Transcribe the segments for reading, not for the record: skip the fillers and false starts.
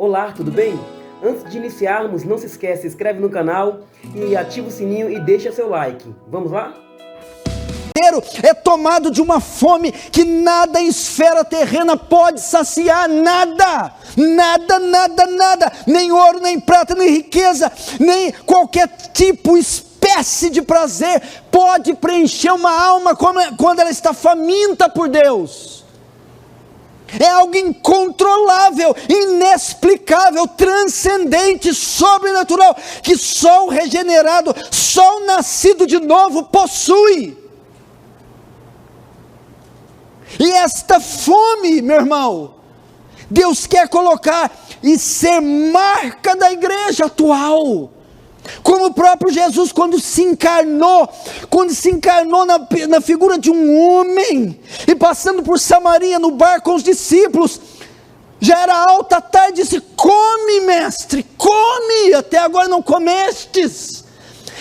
Olá, tudo bem? Antes de iniciarmos, não se esquece, se inscreve no canal e ativa o sininho e deixa seu like. Vamos lá? É tomado de uma fome que nada em esfera terrena pode saciar, nada, nem ouro, nem prata, nem riqueza, nem qualquer tipo, espécie de prazer pode preencher uma alma quando ela está faminta por Deus. É algo incontrolável, inexplicável, transcendente, sobrenatural, que só o regenerado, só o nascido de novo possui. E esta fome, meu irmão, Deus quer colocar e ser marca da igreja atual. Como o próprio Jesus, quando se encarnou na figura de um homem, e passando por Samaria no bar com os discípulos, já era alta tarde, disse: come, mestre, come, até agora não comestes.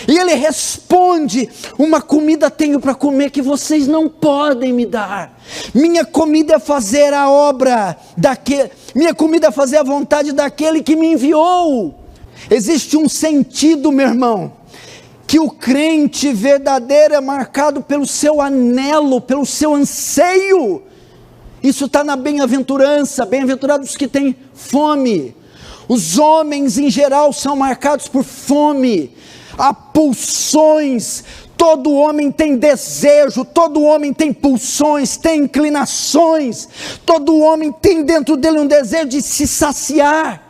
E ele responde: uma comida tenho para comer que vocês não podem me dar. Minha comida é fazer a obra minha comida é fazer a vontade daquele que me enviou. Existe um sentido, meu irmão, que o crente verdadeiro é marcado pelo seu anelo, pelo seu anseio. Isso está na bem-aventurança, bem-aventurados que têm fome. Os homens em geral são marcados por fome. Há pulsões, todo homem tem desejo, todo homem tem pulsões, tem inclinações, todo homem tem dentro dele um desejo de se saciar,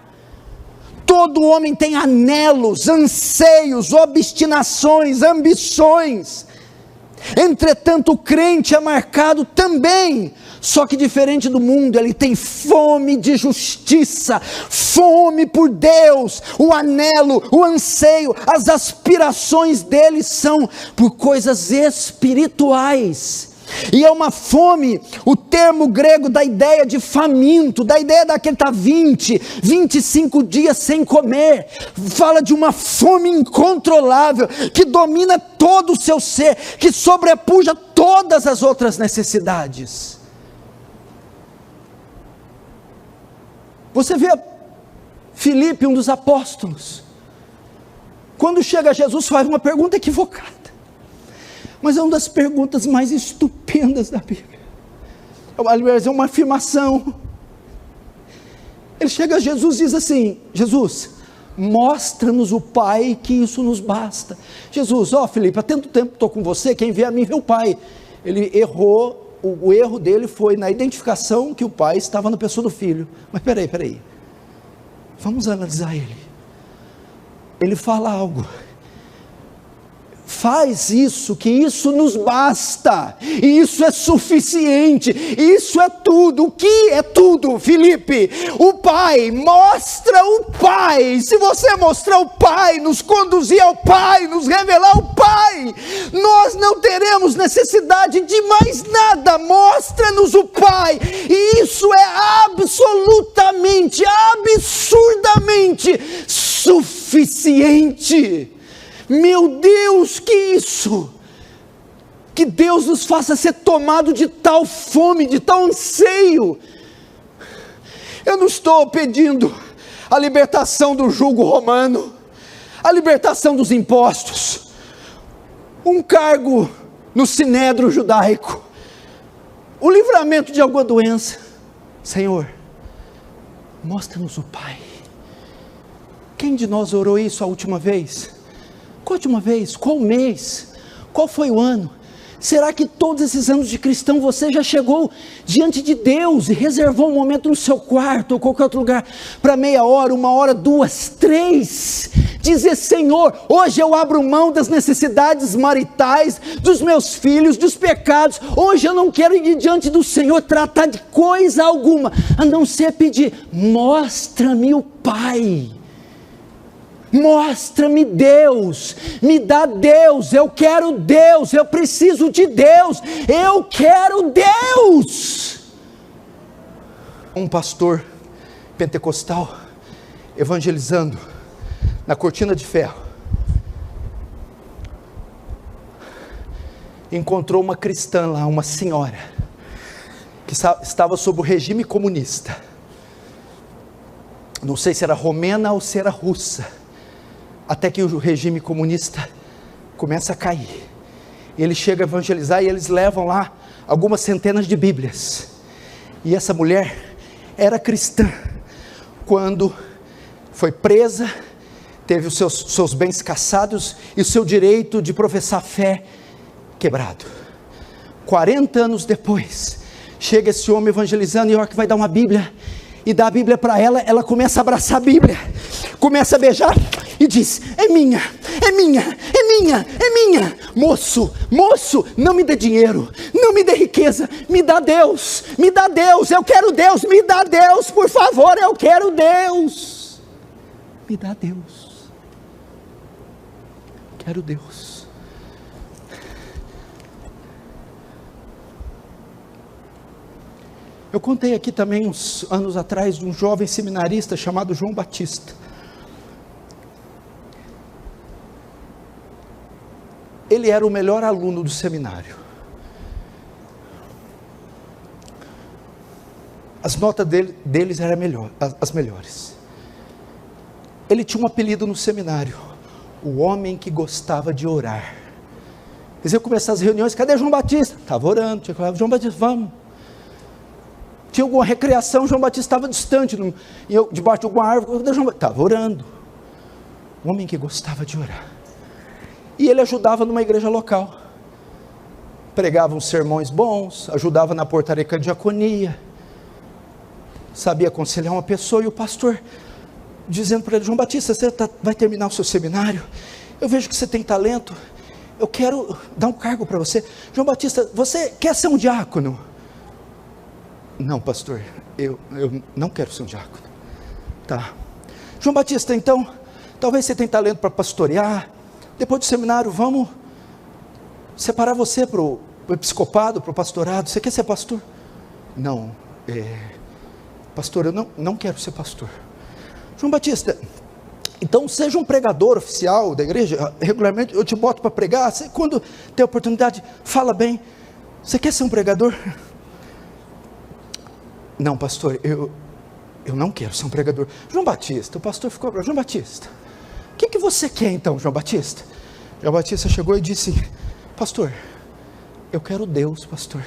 todo homem tem anelos, anseios, obstinações, ambições. Entretanto, o crente é marcado também, só que diferente do mundo, ele tem fome de justiça, fome por Deus, o anelo, o anseio, as aspirações dele são por coisas espirituais. E é uma fome, o termo grego da ideia de faminto, da ideia daquele que está 25 dias sem comer, fala de uma fome incontrolável, que domina todo o seu ser, que sobrepuja todas as outras necessidades. Você vê Filipe, um dos apóstolos, quando chega a Jesus, faz uma pergunta equivocada, mas é uma das perguntas mais estupendas da Bíblia. Aliás, é uma afirmação. Ele chega a Jesus e diz assim: Jesus, mostra-nos o Pai, que isso nos basta. Jesus: Filipe, há tanto tempo estou com você, quem vê a mim vê o Pai. Ele errou. O erro dele foi na identificação que o Pai estava na pessoa do Filho. Mas peraí, vamos analisar ele. Ele fala algo: faz isso, que isso nos basta, e isso é suficiente, isso é tudo. O que é tudo, Filipe? O Pai, mostra o Pai. Se você mostrar o Pai, nos conduzir ao Pai, nos revelar o Pai, nós não teremos necessidade de mais nada. Mostra-nos o Pai, e isso é absolutamente, absurdamente suficiente. Meu Deus, que isso! Que Deus nos faça ser tomado de tal fome, de tal anseio. Eu não estou pedindo a libertação do jugo romano, a libertação dos impostos, um cargo no sinédrio judaico, o livramento de alguma doença. Senhor, mostra-nos o Pai. Quem de nós orou isso a última vez? Qual a última vez? Qual mês? Qual foi o ano? Será que todos esses anos de cristão você já chegou diante de Deus e reservou um momento no seu quarto ou qualquer outro lugar para meia hora, 1 hora, 2, 3, dizer: Senhor, hoje eu abro mão das necessidades maritais, dos meus filhos, dos pecados. Hoje eu não quero ir diante do Senhor tratar de coisa alguma, a não ser pedir: mostra-me o Pai. Mostra-me Deus, me dá Deus, eu quero Deus, eu preciso de Deus, eu quero Deus. Um pastor pentecostal evangelizando na Cortina de Ferro, encontrou uma cristã lá, uma senhora, que estava sob o regime comunista. não sei se era romena ou se era russa, até que o regime comunista começa a cair. Ele chega a evangelizar e eles levam lá algumas centenas de Bíblias. E essa mulher era cristã quando foi presa, teve os seus bens cassados e o seu direito de professar fé quebrado. 40 anos depois, chega esse homem evangelizando, e a hora que vai dar uma Bíblia, e dá a Bíblia para ela, ela começa a abraçar a Bíblia, começa a beijar, e diz: é minha, é minha, é minha, é minha. Moço, não me dê dinheiro, não me dê riqueza, me dá Deus, eu quero Deus, me dá Deus, por favor, eu quero Deus, me dá Deus, quero Deus. Eu contei aqui também uns anos atrás de um jovem seminarista chamado João Batista. Ele era o melhor aluno do seminário. As notas deles eram as melhores. Ele tinha um apelido no seminário: o homem que gostava de orar. Eles iam começar as reuniões: cadê João Batista? Estava orando. Tinha que falar: João Batista, vamos. Tinha alguma recreação, João Batista estava distante, debaixo de alguma árvore, estava orando. Um homem que gostava de orar. E ele ajudava numa igreja local, pregava uns sermões bons, ajudava na portaria com a diaconia, sabia aconselhar uma pessoa, e o pastor dizendo para ele: João Batista, você vai terminar o seu seminário, eu vejo que você tem talento, eu quero dar um cargo para você. João Batista, você quer ser um diácono? Não, pastor, eu não quero ser um diácono. Tá. João Batista, então, talvez você tenha talento para pastorear. Depois do seminário, vamos separar você para o episcopado, para o pastorado. Você quer ser pastor? Não, pastor, eu não quero ser pastor. João Batista, então seja um pregador oficial da igreja. Regularmente eu te boto para pregar. Você, quando tem oportunidade, fala bem. Você quer ser um pregador? Não, pastor, eu não quero ser um pregador. João Batista, o pastor ficou: João Batista, o que você quer então, João Batista? João Batista chegou e disse: pastor, eu quero Deus, pastor,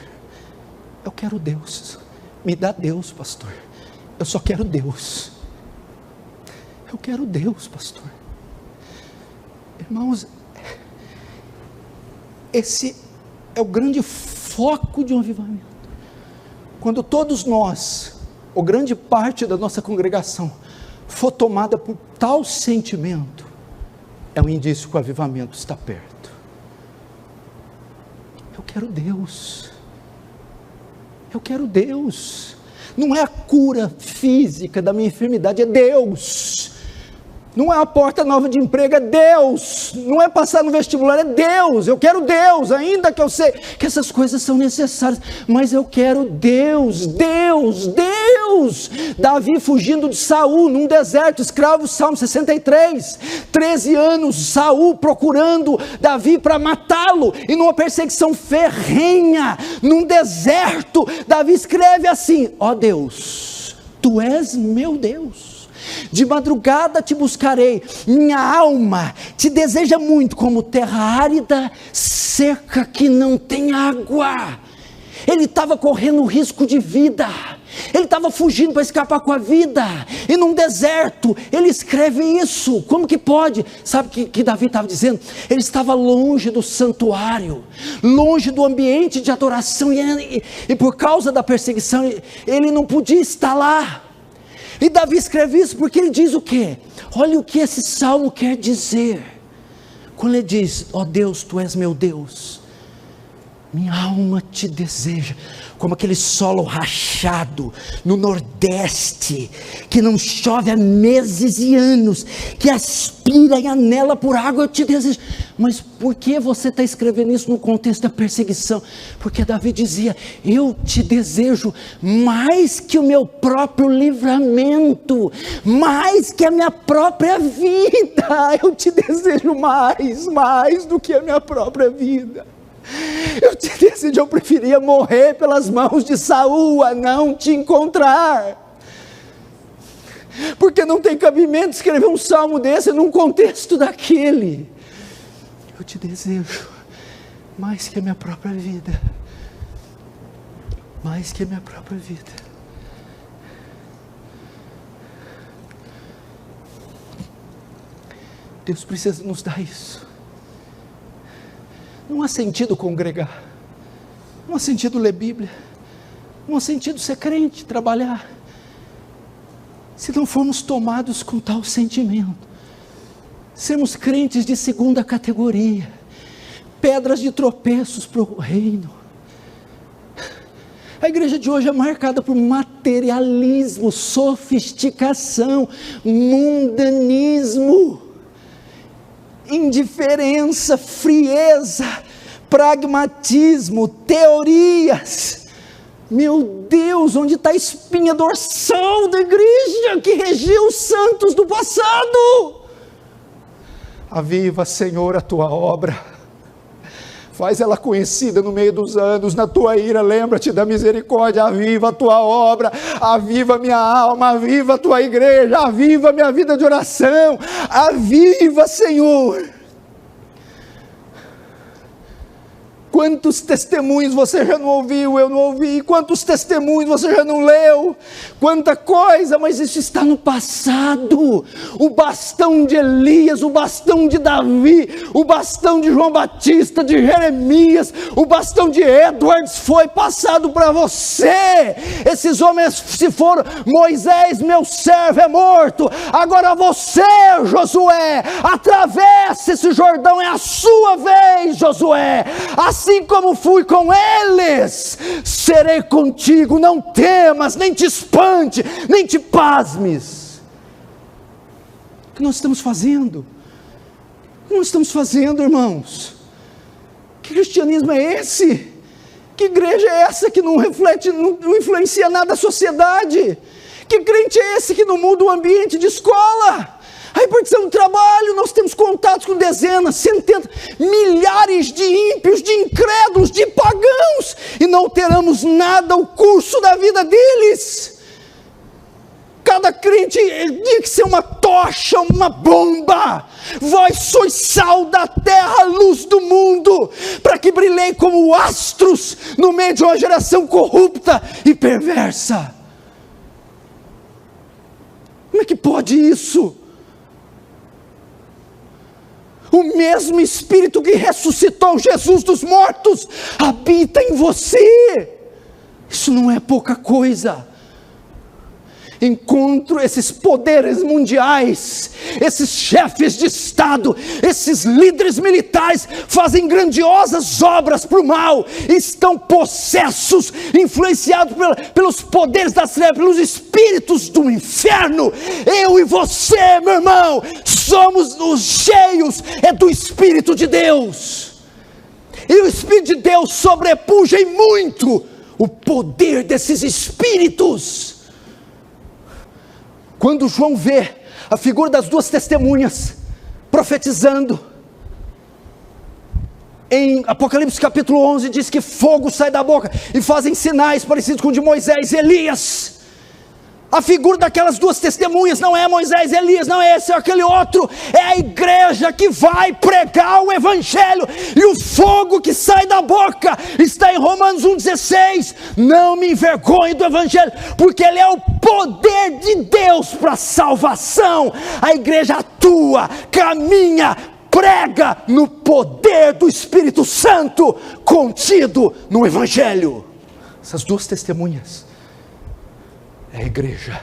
eu quero Deus, me dá Deus, pastor, eu só quero Deus, eu quero Deus, pastor. Irmãos, esse é o grande foco de um avivamento. Quando todos nós, ou grande parte da nossa congregação, for tomada por tal sentimento, é um indício que o avivamento está perto. Eu quero Deus, eu quero Deus. Não é a cura física da minha enfermidade, é Deus. Não é a porta nova de emprego, é Deus. Não é passar no vestibular, é Deus. Eu quero Deus, ainda que eu sei que essas coisas são necessárias, mas eu quero Deus, Deus, Deus. Davi fugindo de Saul num deserto, escravo, Salmo 63, 13 anos, Saul procurando Davi para matá-lo, e numa perseguição ferrenha, num deserto, Davi escreve assim: ó Deus, Tu és meu Deus. De madrugada te buscarei, minha alma te deseja muito, como terra árida, seca, que não tem água. Ele estava correndo risco de vida, ele estava fugindo para escapar com a vida, e num deserto, ele escreve isso. Como que pode? Sabe o que Davi estava dizendo? Ele estava longe do santuário, longe do ambiente de adoração, e por causa da perseguição, ele não podia estar lá. E Davi escreve isso porque ele diz o quê? Olha o que esse salmo quer dizer. Quando ele diz: ó Deus, Tu és meu Deus, minha alma te deseja, como aquele solo rachado no Nordeste, que não chove há meses e anos, que aspira e anela por água. Eu te desejo. Mas por que você está escrevendo isso no contexto da perseguição? Porque Davi dizia: eu te desejo mais que o meu próprio livramento, mais que a minha própria vida. Eu te desejo mais do que a minha própria vida. Eu te desejo, eu preferia morrer pelas mãos de Saul a não te encontrar. porque não tem cabimento escrever um salmo desse num contexto daquele. Eu te desejo mais que a minha própria vida, mais que a minha própria vida. Deus precisa nos dar isso. Não há sentido congregar, não há sentido ler Bíblia, não há sentido ser crente, trabalhar, se não formos tomados com tal sentimento. Sermos crentes de segunda categoria, pedras de tropeços para o reino. A igreja de hoje é marcada por materialismo, sofisticação, mundanismo, indiferença, frieza, pragmatismo, teorias. Meu Deus, onde está a espinha dorsal da igreja que regiu os santos do passado? Aviva, Senhor, a tua obra, faz ela conhecida no meio dos anos. Na tua ira, lembra-te da misericórdia. Aviva a tua obra, aviva minha alma, aviva a tua igreja, aviva minha vida de oração, aviva, Senhor. Quantos testemunhos você já não ouviu, eu não ouvi, quantos testemunhos você já não leu, quanta coisa, mas isso está no passado. O bastão de Elias, o bastão de Davi, o bastão de João Batista, de Jeremias, o bastão de Edwards foi passado para você. Esses homens se foram. Moisés, meu servo, é morto, agora você, Josué, atravessa esse Jordão, é a sua vez, Josué. Assim como fui com eles, serei contigo, não temas, nem te espante, nem te pasmes. O que nós estamos fazendo? O que nós estamos fazendo, irmãos? Que cristianismo é esse? Que igreja é essa que não reflete, não influencia nada a sociedade? Que crente é esse que não muda o ambiente de escola? A repartição do trabalho, nós temos contatos com dezenas, centenas, milhares de ímpios, de incrédulos, de pagãos, e não alteramos nada o curso da vida deles. Cada crente tinha que ser uma tocha, uma bomba. Vós sois sal da terra, luz do mundo, para que brilhei como astros no meio de uma geração corrupta e perversa. Como é que pode isso? O mesmo Espírito que ressuscitou Jesus dos mortos habita em você. Isso não é pouca coisa. Encontro esses poderes mundiais, esses chefes de Estado, esses líderes militares, fazem grandiosas obras para o mal, estão possessos, influenciados pelos poderes das trevas, pelos espíritos do inferno. Eu e você, meu irmão, somos os cheios do Espírito de Deus, e o Espírito de Deus sobrepuja em muito o poder desses espíritos. Quando João vê a figura das duas testemunhas profetizando, em Apocalipse capítulo 11 diz que fogo sai da boca e fazem sinais parecidos com o de Moisés e Elias. A figura daquelas duas testemunhas não é Moisés e Elias, não é esse ou aquele outro, é a igreja que vai pregar o evangelho, e o fogo que sai da boca está em Romanos 1,16. Não me envergonhe do evangelho, porque ele é o poder de Deus para a salvação. A igreja atua, caminha, prega no poder do Espírito Santo contido no evangelho. Essas duas testemunhas é a igreja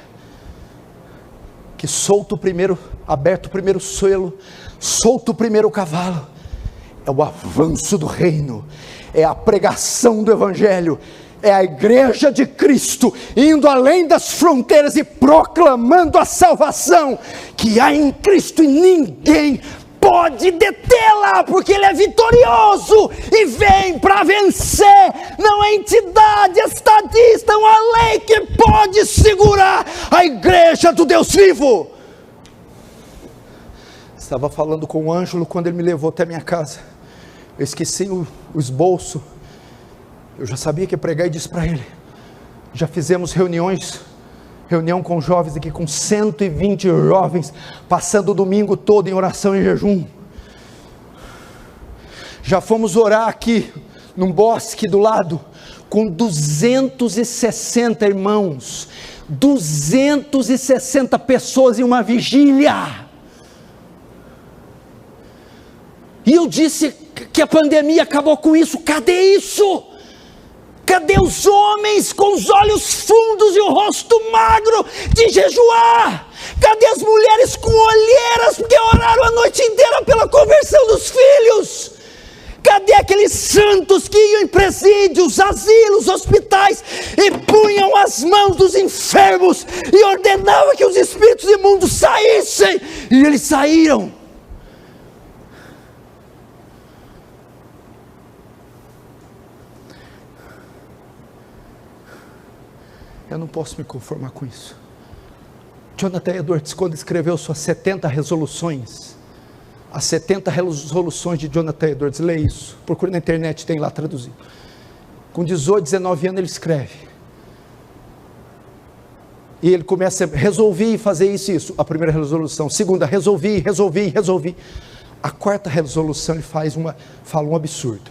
que solta o primeiro, aberto o primeiro selo, solta o primeiro cavalo. É o avanço do reino, é a pregação do evangelho, é a igreja de Cristo indo além das fronteiras e proclamando a salvação que há em Cristo, e ninguém pode detê-la, porque ele é vitorioso e vem para vencer. Não é entidade, estadista, uma lei que pode segurar a igreja do Deus vivo. Estava falando com o Ângelo quando ele me levou até minha casa. Eu esqueci o esboço. Eu já sabia que ia pregar e disse para ele: já fizemos reuniões Reunião com jovens aqui, com 120 jovens, passando o domingo todo em oração e jejum. Já fomos orar aqui, num bosque do lado, com 260 irmãos, 260 pessoas em uma vigília. E eu disse que a pandemia acabou com isso. Cadê isso? Cadê os homens com os olhos fundos e o rosto magro de jejuar? Cadê as mulheres com olheiras porque oraram a noite inteira pela conversão dos filhos? Cadê aqueles santos que iam em presídios, asilos, hospitais e punham as mãos dos enfermos e ordenavam que os espíritos imundos saíssem? E eles saíram. Eu não posso me conformar com isso. Jonathan Edwards, quando escreveu suas 70 resoluções, as 70 resoluções de Jonathan Edwards, lê isso, procure na internet, tem lá traduzido. Com 18, 19 anos ele escreve. E ele começa a resolver fazer isso, a primeira resolução. Segunda, resolvi. A quarta resolução ele fala um absurdo.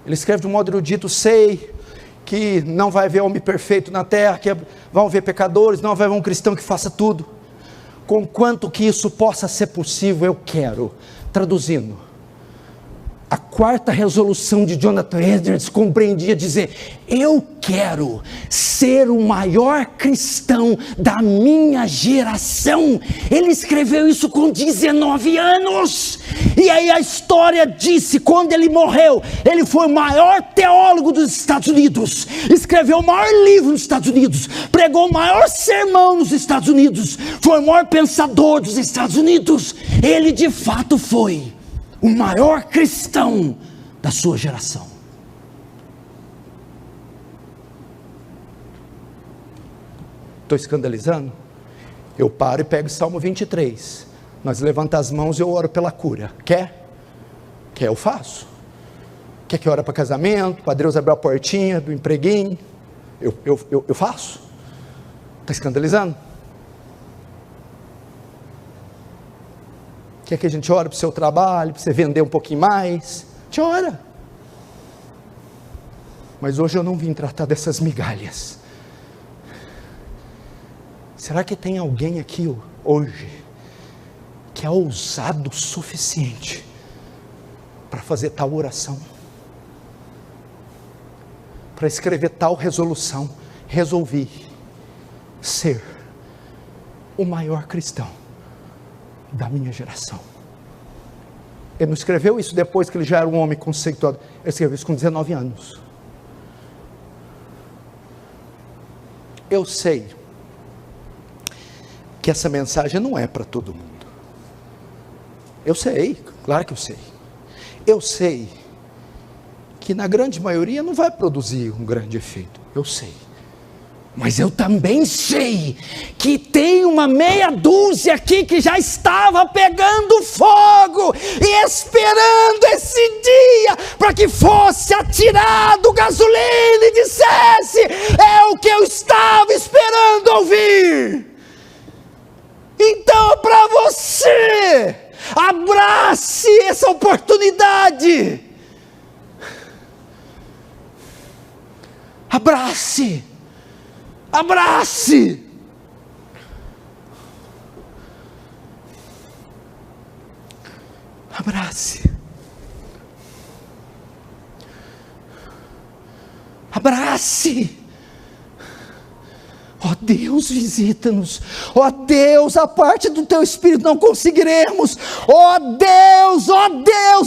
Ele escreve de um modo erudito: sei que não vai haver homem perfeito na terra, que vão haver pecadores, não vai haver um cristão que faça tudo. Conquanto que isso possa ser possível, eu quero. Traduzindo, a quarta resolução de Jonathan Edwards compreendia dizer: eu quero ser o maior cristão da minha geração. Ele escreveu isso com 19 anos. E aí a história disse, quando ele morreu, ele foi o maior teólogo dos Estados Unidos, escreveu o maior livro nos Estados Unidos, pregou o maior sermão nos Estados Unidos, foi o maior pensador dos Estados Unidos. Ele de fato foi o maior cristão da sua geração. Estou escandalizando? Eu paro e pego o Salmo 23. Nós levantamos as mãos e eu oro pela cura. Quer? Eu faço. Quer que eu ore para casamento, para Deus abrir a portinha do empreguinho? Eu faço. Está escandalizando? Quer que a gente ore para o seu trabalho, para você vender um pouquinho mais? A gente ora. Mas hoje eu não vim tratar dessas migalhas. Será que tem alguém aqui hoje que é ousado o suficiente para fazer tal oração? Para escrever tal resolução? Resolvi ser o maior cristão da minha geração. Ele não escreveu isso depois que ele já era um homem conceituado. Ele escreveu isso com 19 anos. Eu sei que essa mensagem não é para todo mundo. Eu sei, claro que eu sei. Eu sei que na grande maioria não vai produzir um grande efeito. Eu sei. Mas eu também sei que tem uma meia dúzia aqui que já estava pegando fogo e esperando esse dia para que fosse atirado gasolina e dissesse: é o que eu estava esperando ouvir. Então, para você, abrace essa oportunidade. Abrace. Abrace. Abrace. Abrace. Ó Deus, visita-nos. Ó Deus, a parte do Teu Espírito não conseguiremos. Ó Deus,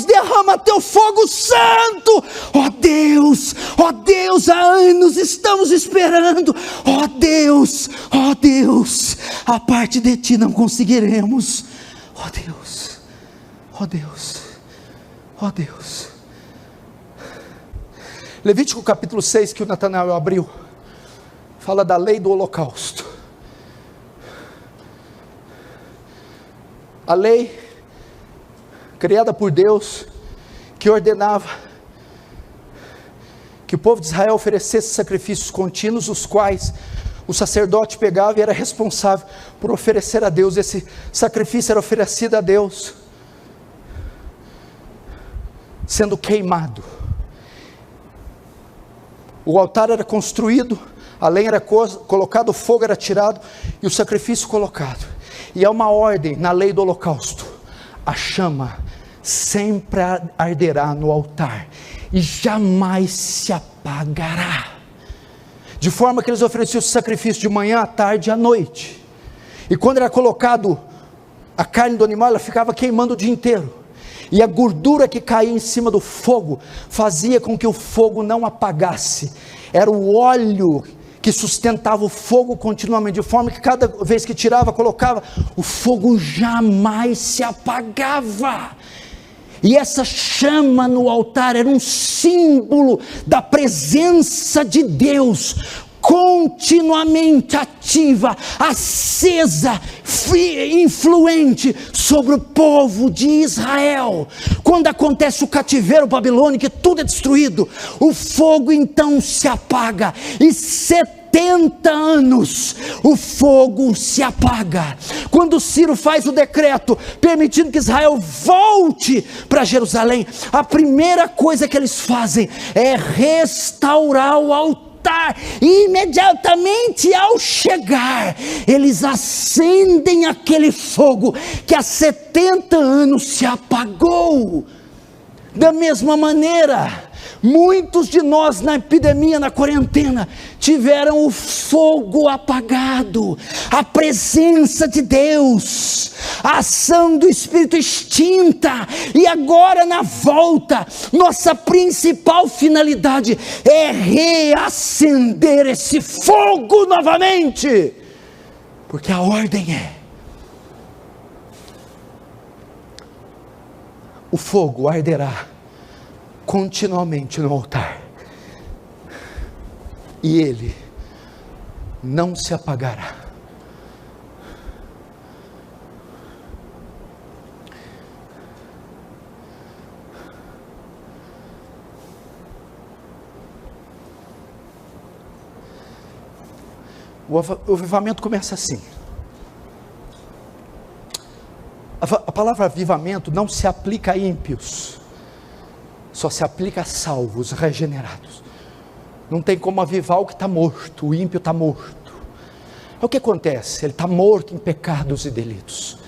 derrama Teu fogo santo. Ó Deus, há anos estamos esperando. Ó Deus, a parte de Ti não conseguiremos. Ó Deus. Levítico capítulo 6, que o Natanael abriu, fala da lei do holocausto. A lei criada por Deus, que ordenava que o povo de Israel oferecesse sacrifícios contínuos, os quais o sacerdote pegava e era responsável por oferecer a Deus. Esse sacrifício era oferecido a Deus, sendo queimado. O altar era construído, a lenha era colocada, o fogo era tirado e o sacrifício colocado. E é uma ordem na lei do holocausto: a chama sempre arderá no altar e jamais se apagará. De forma que eles ofereciam o sacrifício de manhã, à tarde e à noite. E quando era colocado a carne do animal, ela ficava queimando o dia inteiro. E a gordura que caía em cima do fogo fazia com que o fogo não apagasse. Era o óleo que sustentava o fogo continuamente, de forma que cada vez que tirava, colocava, o fogo jamais se apagava. E essa chama no altar era um símbolo da presença de Deus, continuamente ativa, acesa, influente sobre o povo de Israel. Quando acontece o cativeiro babilônico e tudo é destruído, o fogo então se apaga, e 70 anos o fogo se apaga. Quando Ciro faz o decreto permitindo que Israel volte para Jerusalém, a primeira coisa que eles fazem é restaurar o altar. E imediatamente ao chegar, eles acendem aquele fogo que há 70 anos se apagou. Da mesma maneira, muitos de nós na epidemia, na quarentena, tiveram o fogo apagado, a presença de Deus, a ação do Espírito extinta, e agora na volta, nossa principal finalidade é reacender esse fogo novamente, porque a ordem é: o fogo arderá continuamente no altar, e ele não se apagará. O avivamento começa assim. A palavra avivamento não se aplica a ímpios, só se aplica a salvos, regenerados. Não tem como avivar o que está morto. O ímpio está morto. É o que acontece, ele está morto em pecados e delitos.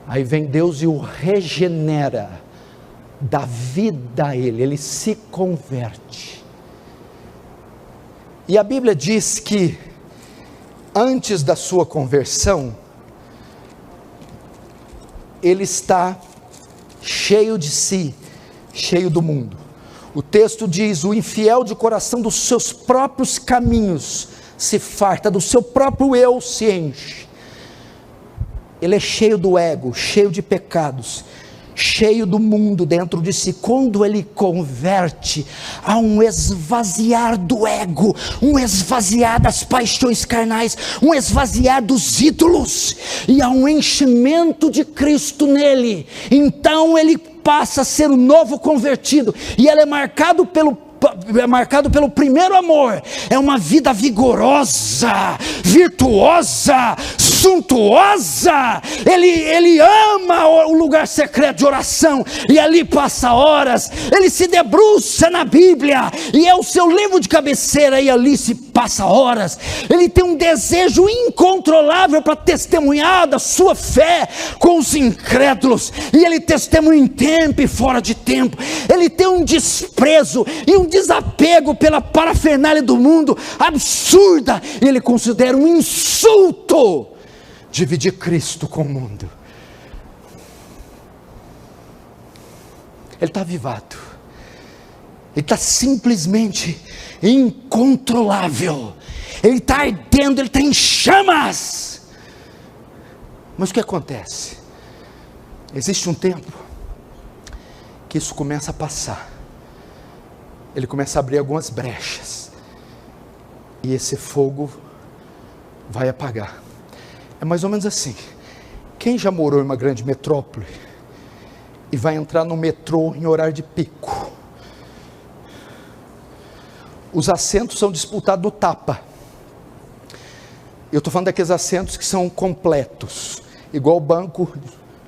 Aí vem Deus e o regenera, dá vida a ele se converte. E a Bíblia diz que antes da sua conversão, ele está cheio de si, cheio do mundo. O texto diz: o infiel de coração dos seus próprios caminhos se farta, do seu próprio eu se enche. Ele é cheio do ego, cheio de pecados, cheio do mundo dentro de si. Quando ele converte, há um esvaziar do ego, um esvaziar das paixões carnais, um esvaziar dos ídolos, e há um enchimento de Cristo nele. Então ele passa a ser o novo convertido, e ele é marcado pelo primeiro amor. É uma vida vigorosa, virtuosa, suntuosa. Ele ama o lugar secreto de oração, e ali passa horas. Ele se debruça na Bíblia, e é o seu livro de cabeceira, e ali se passa horas. Ele tem um desejo incontrolável para testemunhar da sua fé com os incrédulos, e ele testemunha em tempo e fora de tempo. Ele tem um desprezo e um desapego pela parafernália do mundo absurda, e ele considera um insulto dividir Cristo com o mundo. Ele está avivado, ele está simplesmente incontrolável, ele está ardendo, ele está em chamas. Mas o que acontece? Existe um tempo que isso começa a passar, ele começa a abrir algumas brechas, e esse fogo vai apagar. É mais ou menos assim: quem já morou em uma grande metrópole e vai entrar no metrô em horário de pico, os assentos são disputados no tapa. Eu estou falando daqueles assentos que são completos, igual banco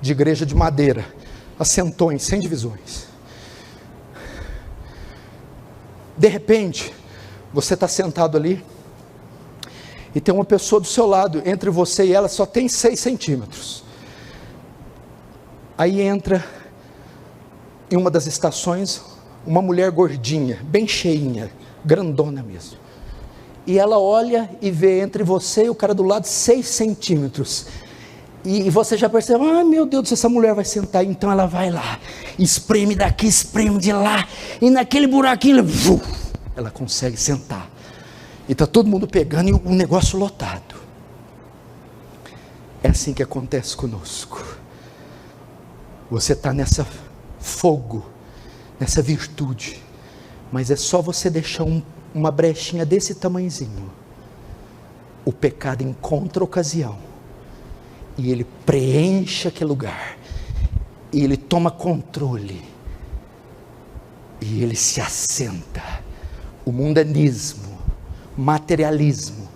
de igreja de madeira, assentões, sem divisões. De repente, você está sentado ali, e tem uma pessoa do seu lado, entre você e ela só tem 6 centímetros. Aí entra, em uma das estações, uma mulher gordinha, bem cheinha, grandona mesmo. E ela olha e vê entre você e o cara do lado 6 centímetros. E você já percebe, meu Deus, essa mulher vai sentar. Então ela vai lá, espreme daqui, espreme de lá. E naquele buraquinho, ela consegue sentar. E está todo mundo pegando e o negócio lotado. É assim que acontece conosco. Você está nessa fogo, nessa virtude. Mas é só você deixar uma brechinha desse tamanhozinho. O pecado encontra ocasião. E ele preenche aquele lugar. E ele toma controle. E ele se assenta. O mundanismo, materialismo,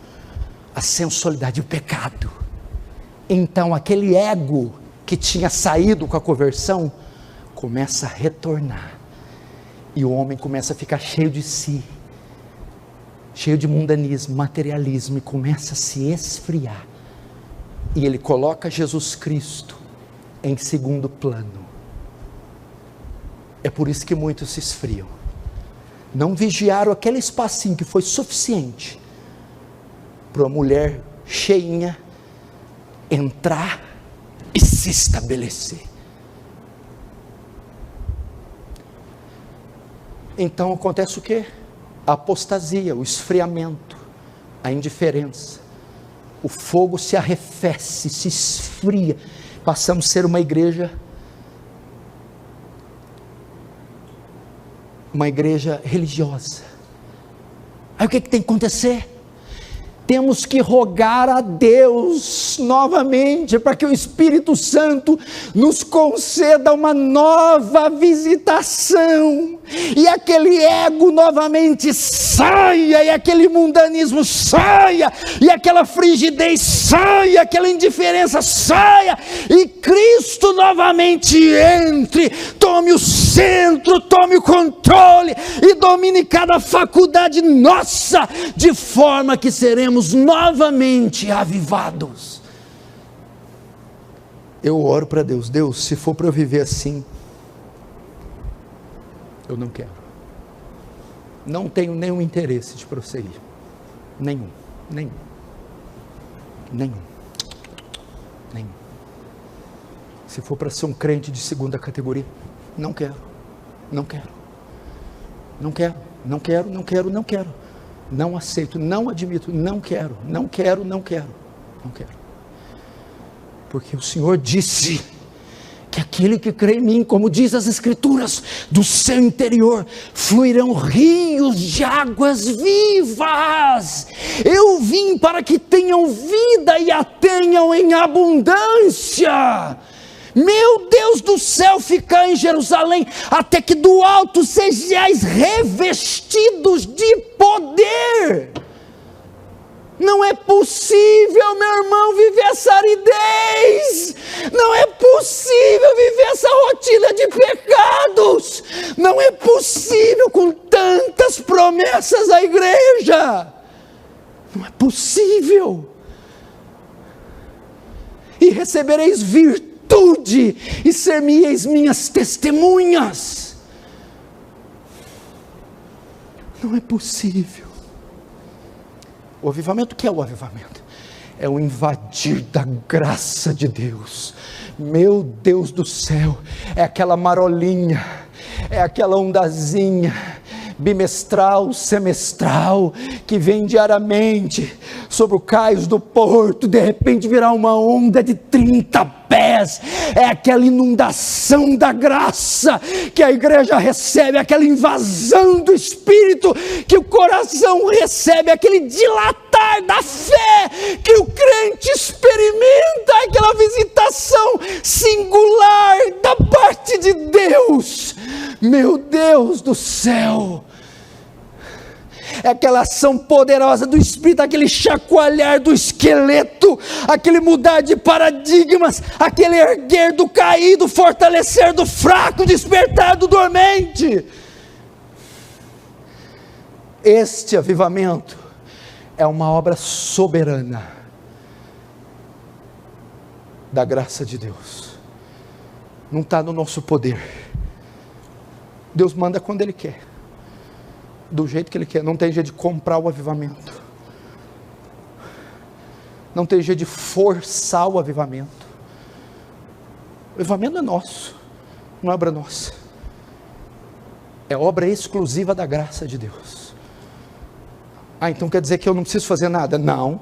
a sensualidade, o pecado. Então aquele ego que tinha saído com a conversão começa a retornar. E o homem começa a ficar cheio de si, cheio de mundanismo, materialismo, e começa a se esfriar. E ele coloca Jesus Cristo em segundo plano. É por isso que muitos se esfriam. Não vigiaram aquele espacinho que foi suficiente para uma mulher cheinha entrar e se estabelecer. Então acontece o quê? A apostasia, o esfriamento, a indiferença. O fogo se arrefece, se esfria. Passamos a ser uma igreja religiosa. Aí o que tem que acontecer? Temos que rogar a Deus novamente, para que o Espírito Santo nos conceda uma nova visitação, e aquele ego novamente saia, e aquele mundanismo saia, e aquela frigidez saia, aquela indiferença saia, e Cristo novamente entre, tome o centro, tome o controle, e domine cada faculdade nossa, de forma que seremos novamente avivados. Eu oro para Deus, se for para eu viver assim, eu não quero, não tenho nenhum interesse de prosseguir, nenhum. Se for para ser um crente de segunda categoria, não quero, não aceito, não admito, não quero, porque o Senhor disse que aquele que crê em mim, como diz as Escrituras, do seu interior fluirão rios de águas vivas. Eu vim para que tenham vida e a tenham em abundância. Meu Deus do céu, ficai em Jerusalém, até que do alto sejais revestidos de poder. Não é possível, meu irmão, viver essa aridez. Não é possível viver essa rotina de pecados. Não é possível com tantas promessas à igreja. Não é possível. E recebereis virtude e ser-me-eis minhas testemunhas. Não é possível. O avivamento, o que é o avivamento? É o invadir da graça de Deus. Meu Deus do céu, é aquela marolinha, é aquela ondazinha, bimestral, semestral, que vem diariamente sobre o cais do porto, de repente virar uma onda de 30 pés, é aquela inundação da graça, que a igreja recebe, aquela invasão do Espírito, que o coração recebe, aquele dilatar da fé, que o crente experimenta, aquela visitação singular da parte de Deus. Meu Deus do céu, é aquela ação poderosa do Espírito, aquele chacoalhar do esqueleto, aquele mudar de paradigmas, aquele erguer do caído, fortalecer do fraco, despertar do dormente. Este avivamento é uma obra soberana da graça de Deus, não está no nosso poder. Deus manda quando Ele quer, do jeito que Ele quer. Não tem jeito de comprar o avivamento, não tem jeito de forçar o avivamento. O avivamento é nosso, não é obra nossa, é obra exclusiva da graça de Deus. Então quer dizer que eu não preciso fazer nada? Não.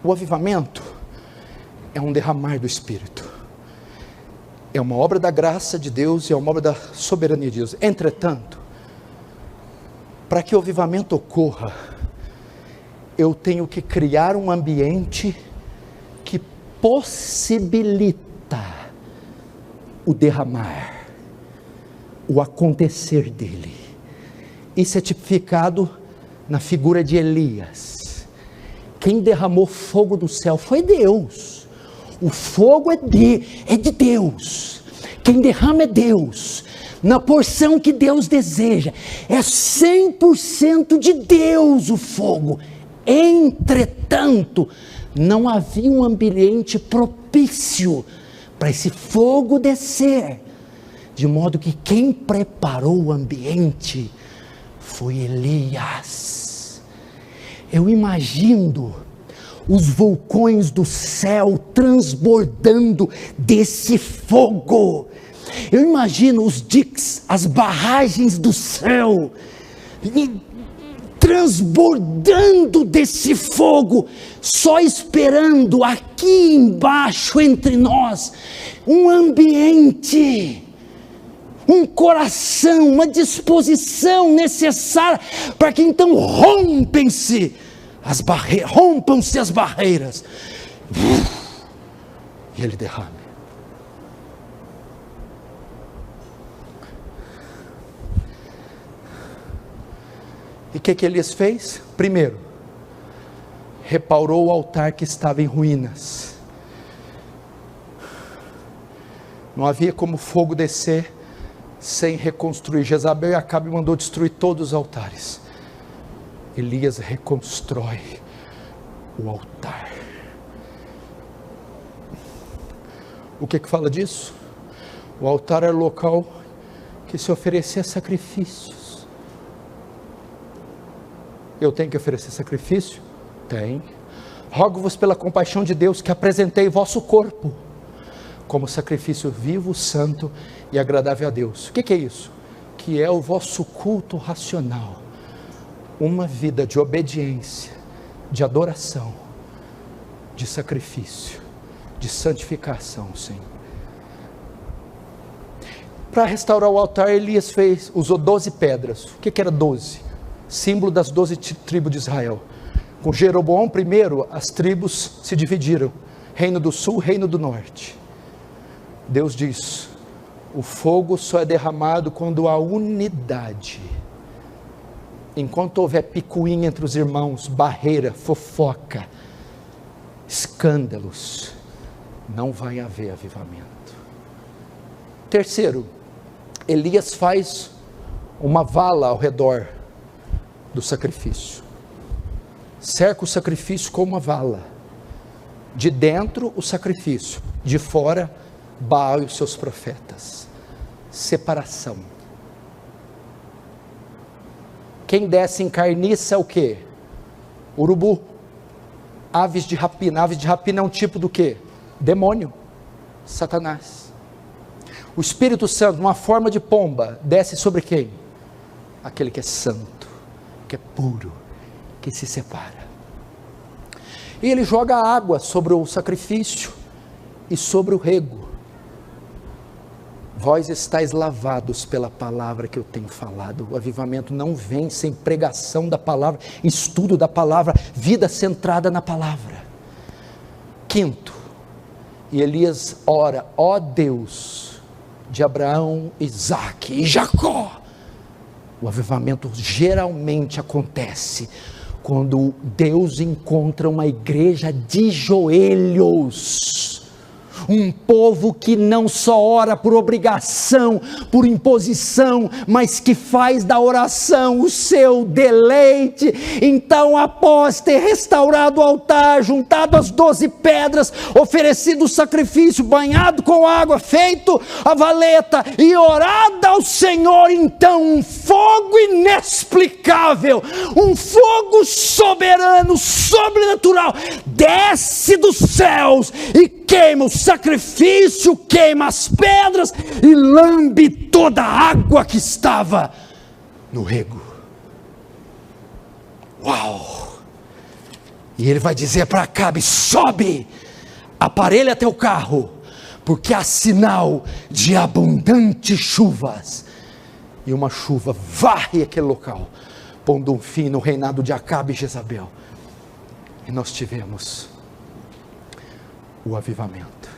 O avivamento é um derramar do Espírito, é uma obra da graça de Deus e é uma obra da soberania de Deus. Entretanto, para que o avivamento ocorra, eu tenho que criar um ambiente que possibilita o derramar, o acontecer dele. Isso é tipificado na figura de Elias. Quem derramou fogo do céu foi Deus. O fogo é de Deus. Quem derrama é Deus, na porção que Deus deseja. É 100% de Deus o fogo. Entretanto, não havia um ambiente propício para esse fogo descer, de modo que quem preparou o ambiente foi Elias. Eu imagino os vulcões do céu transbordando desse fogo. Eu imagino os diques, as barragens do céu, transbordando desse fogo, só esperando aqui embaixo entre nós, um ambiente, um coração, uma disposição necessária, para que então rompam-se as barreiras, e Ele derrame. E o que Elias fez? Primeiro, reparou o altar que estava em ruínas. Não havia como fogo descer sem reconstruir. Jezabel e Acabe mandou destruir todos os altares. Elias reconstrói o altar. O que fala disso? O altar era o local que se oferecia sacrifícios. Eu tenho que oferecer sacrifício? Tem. Rogo-vos pela compaixão de Deus que apresentei vosso corpo como sacrifício vivo, santo e agradável a Deus. O que é isso? Que é o vosso culto racional. Uma vida de obediência, de adoração, de sacrifício, de santificação, Senhor. Para restaurar o altar, Elias usou 12 pedras. O que era 12? Símbolo das 12 tribos de Israel. Com Jeroboão primeiro, as tribos se dividiram, reino do sul, reino do norte. Deus diz, o fogo só é derramado quando há unidade. Enquanto houver picuinha entre os irmãos, barreira, fofoca, escândalos, não vai haver avivamento. Terceiro, Elias faz uma vala ao redor do sacrifício. Cerca o sacrifício com uma vala. De dentro o sacrifício, de fora Baal e os seus profetas. Separação. Quem desce em carniça é o quê? Urubu. Aves de rapina. Aves de rapina é um tipo do quê? Demônio. Satanás. O Espírito Santo, uma forma de pomba, desce sobre quem? Aquele que é santo, que é puro, que se separa. E ele joga água sobre o sacrifício e sobre o rego. Vós estáis lavados pela palavra que eu tenho falado. O avivamento não vem sem pregação da palavra, estudo da palavra, vida centrada na palavra. Quinto, e Elias ora, ó Deus de Abraão, Isaque e Jacó, O avivamento geralmente acontece quando Deus encontra uma igreja de joelhos. Um povo que não só ora por obrigação, por imposição, mas que faz da oração o seu deleite. Então, após ter restaurado o altar, juntado as 12 pedras, oferecido o sacrifício, banhado com água, feito a valeta e orado ao Senhor, então um fogo inexplicável, um fogo soberano, sobrenatural, desce dos céus e queima o sacrifício, queima as pedras e lambe toda a água que estava no rego. Uau! E ele vai dizer para Acabe: sobe, aparelha teu carro, porque há sinal de abundantes chuvas. E uma chuva varre aquele local, pondo um fim no reinado de Acabe e Jezabel. E nós tivemos o avivamento.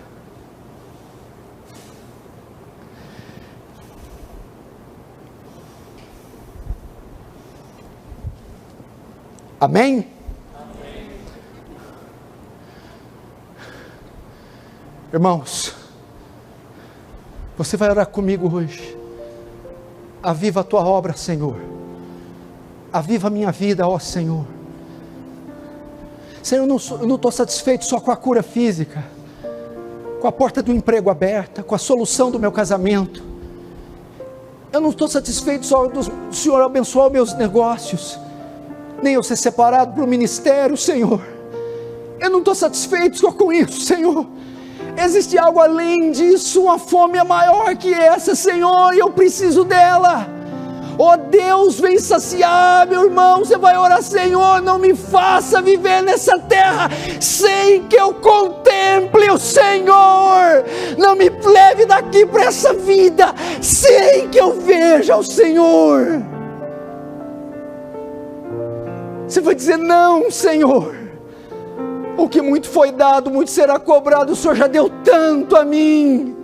Amém? Amém. Irmãos, você vai orar comigo hoje. Aviva a tua obra, Senhor. Aviva a minha vida, ó Senhor. Senhor, eu não estou satisfeito só com a cura física, com a porta do emprego aberta, com a solução do meu casamento. Eu não estou satisfeito só do Senhor abençoar os meus negócios, nem eu ser separado para o ministério, Senhor. Eu não estou satisfeito só com isso, Senhor. Existe algo além disso, uma fome maior que essa, Senhor, e eu preciso dela. Oh Deus, vem saciar, meu irmão. Você vai orar: Senhor, não me faça viver nessa terra sem que eu contemple o Senhor. Não me leve daqui para essa vida sem que eu veja o Senhor. Você vai dizer: não, Senhor, o que muito foi dado, muito será cobrado. O Senhor já deu tanto a mim.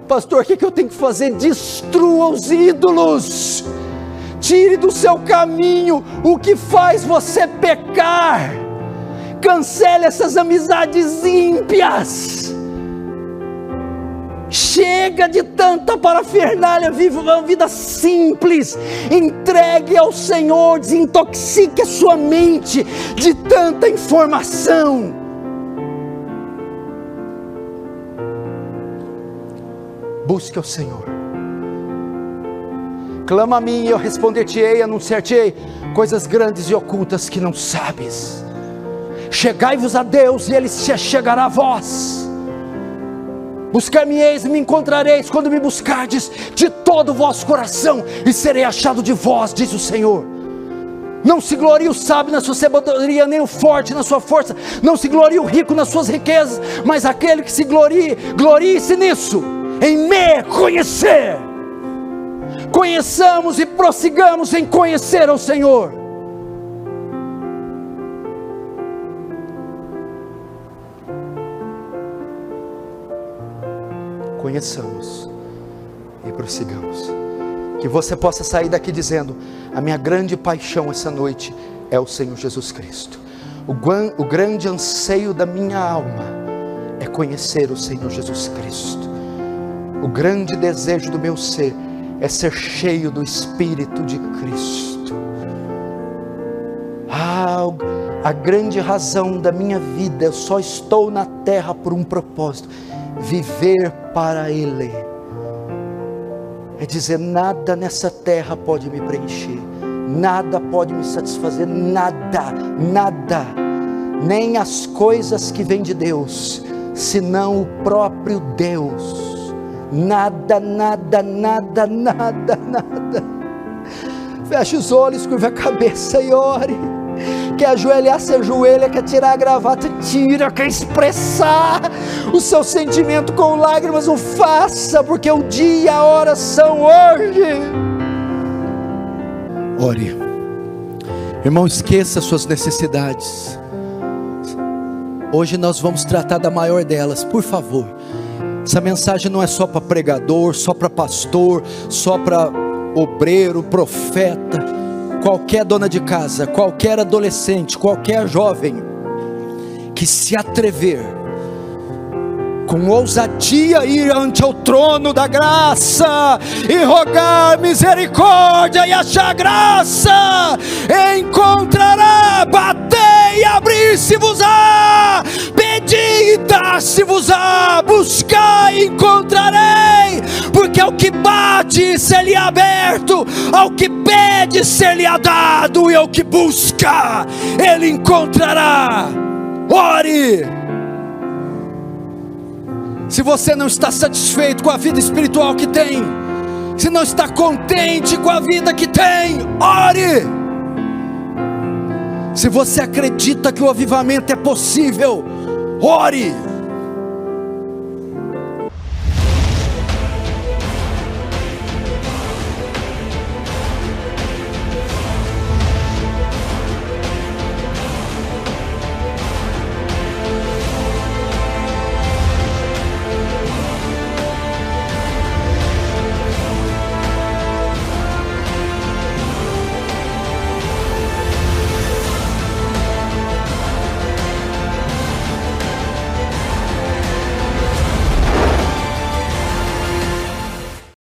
Pastor, o que eu tenho que fazer? Destrua os ídolos, tire do seu caminho o que faz você pecar, cancele essas amizades ímpias, chega de tanta parafernália, viva uma vida simples, entregue ao Senhor, desintoxique a sua mente de tanta informação. Busque ao Senhor. Clama a mim e eu responder-te-ei, anunciar-te-ei coisas grandes e ocultas que não sabes. Chegai-vos a Deus e Ele se chegará a vós. Buscar-me-eis e me encontrareis quando me buscardes de todo o vosso coração, e serei achado de vós, diz o Senhor. Não se glorie o sábio na sua sabedoria, nem o forte na sua força. Não se glorie o rico nas suas riquezas, mas aquele que se glorie, glorie-se nisso, em me conhecer. Conheçamos e prossigamos em conhecer ao Senhor. Conheçamos e prossigamos. Que você possa sair daqui dizendo: a minha grande paixão essa noite é o Senhor Jesus Cristo. O grande anseio da minha alma é conhecer o Senhor Jesus Cristo. O grande desejo do meu ser é ser cheio do Espírito de Cristo. A grande razão da minha vida: eu só estou na terra por um propósito: viver para Ele. É dizer, nada nessa terra pode me preencher, nada pode me satisfazer, nada, nem as coisas que vêm de Deus, senão o próprio Deus. Nada. Feche os olhos, curva a cabeça e ore. Quer ajoelhar, se ajoelha. Quer tirar a gravata, tira. Quer expressar o seu sentimento com lágrimas, o faça, porque o dia e a hora são hoje. Ore. Irmão, esqueça suas necessidades. Hoje nós vamos tratar da maior delas. Por favor, Essa mensagem não é só para pregador, só para pastor, só para obreiro, profeta, qualquer dona de casa, qualquer adolescente, qualquer jovem que se atrever com ousadia ir ante o trono da graça e rogar misericórdia e achar graça, encontrará. Batei e abrir-se-vos-á, pedi e dar-se-vos-á, buscar e encontrarei, porque ao que bate ser-lhe aberto, ao que pede ser-lhe dado, e ao que busca ele encontrará. Ore. Se você não está satisfeito com a vida espiritual que tem, se não está contente com a vida que tem, ore. Se você acredita que o avivamento é possível, ore.